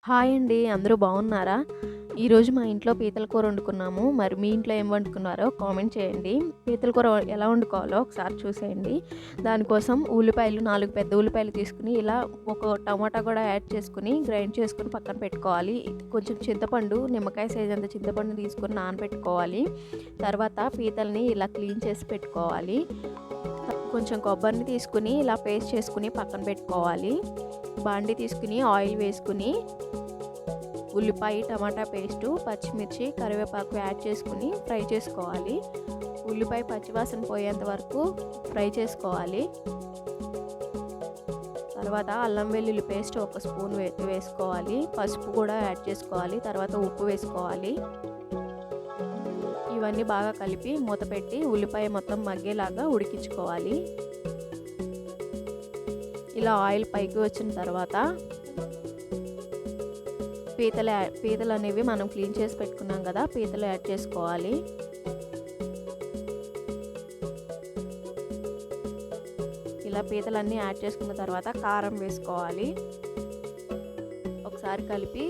Hi అండి. అందరూ బాగున్నారా? ఈరోజు మా ఇంట్లో పీతల కూర వండుకున్నాము. మరి మీ ఇంట్లో ఏం వండుకున్నారో కామెంట్ చేయండి. పీతల కూర ఎలా వండుకోవాలో ఒకసారి చూసేయండి. దానికోసం ఉల్లిపాయలు 4 పెద్ద ఉల్లిపాయలు తీసుకుని ఇలా ఒక టమాటా కూడా యాడ్ చేసుకుని గ్రైండ్ చేసుకొని పక్కన పెట్టుకోవాలి. కొంచెం చింతపండు, నిమ్మకాయ సైజ్ అంత చింతపండు తీసుకొని నానబెట్టుకోవాలి. తర్వాత పీతల్ని ఇలా క్లీన్ చేసి పెట్టుకోవాలి. కొంచెం కొబ్బరిని తీసుకుని ఇలా పేస్ట్ చేసుకుని పక్కన పెట్టుకోవాలి. బాండీ తీసుకుని ఆయిల్ వేసుకుని ఉల్లిపాయ, టమాటా పేస్టు, పచ్చిమిర్చి, కరివేపాకు యాడ్ చేసుకుని ఫ్రై చేసుకోవాలి. ఉల్లిపాయ పచ్చివాసన పోయేంత వరకు ఫ్రై చేసుకోవాలి. తర్వాత అల్లం వెల్లుల్లి పేస్ట్ ఒక స్పూన్ వేసుకోవాలి. పసుపు కూడా యాడ్ చేసుకోవాలి. తర్వాత ఉప్పు వేసుకోవాలి. ఇవన్నీ బాగా కలిపి మూత పెట్టి ఉల్లిపాయ మొత్తం మగ్గేలాగా ఉడికించుకోవాలి. ఇలా ఆయిల్ పైకి వచ్చిన తర్వాత పీతలు అనేవి మనం క్లీన్ చేసి పెట్టుకున్నాం కదా, పీతలు యాడ్ చేసుకోవాలి. ఇలా పీతలన్నీ యాడ్ చేసుకున్న తర్వాత కారం వేసుకోవాలి. ఒకసారి కలిపి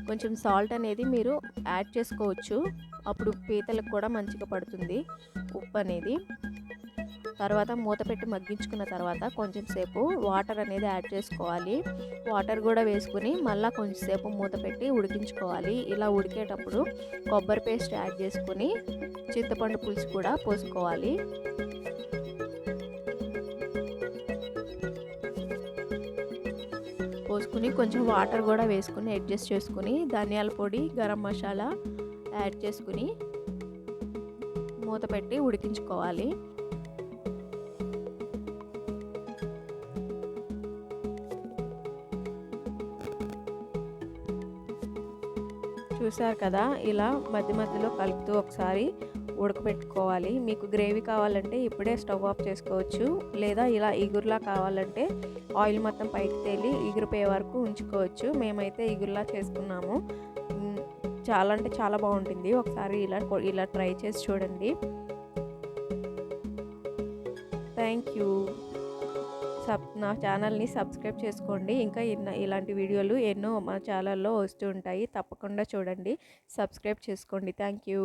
కొంచెం సాల్ట్ అనేది మీరు యాడ్ చేసుకోవచ్చు. అప్పుడు పీతలకు కూడా మంచిగా పడుతుంది ఉప్పు అనేది. తర్వాత మూత పెట్టి మగ్గించుకున్న తర్వాత కొంచెం సేపు వాటర్ అనేది యాడ్ చేసుకోవాలి. వాటర్ కూడా వేసుకుని మళ్ళీ కొంచెం సేపు మూత పెట్టి ఉడికించుకోవాలి. ఇలా ఉడికేటప్పుడు కొబ్బరి పేస్ట్ యాడ్ చేసుకుని చింతపండు పులుసు కూడా పోసుకోవాలి. పోసుకుని కొంచెం వాటర్ కూడా వేసుకుని అడ్జస్ట్ చేసుకుని ధనియాల పొడి, గరం మసాలా యాడ్ చేసుకుని మూత పెట్టి ఉడికించుకోవాలి. చూసారు కదా, ఇలా మధ్య మధ్యలో కలుపుతూ ఒకసారి ఉడకబెట్టుకోవాలి. మీకు గ్రేవీ కావాలంటే ఇప్పుడే స్టవ్ ఆఫ్ చేసుకోవచ్చు. లేదా ఇలా ఇగురులా కావాలంటే ఆయిల్ మొత్తం పైకి తేలి ఇగురిపోయే వరకు ఉంచుకోవచ్చు. మేమైతే ఇగురులా చేసుకున్నాము. చాలా అంటే చాలా బాగుంటుంది. ఒకసారి ఇలా ట్రై చేసి చూడండి. Thank you. నా ఛానల్ని సబ్స్క్రైబ్ చేసుకోండి. ఇంకా ఇలాంటి వీడియోలు ఎన్నో మా ఛానల్లో వస్తూ ఉంటాయి. తప్పకుండా చూడండి, సబ్స్క్రైబ్ చేసుకోండి. Thank you.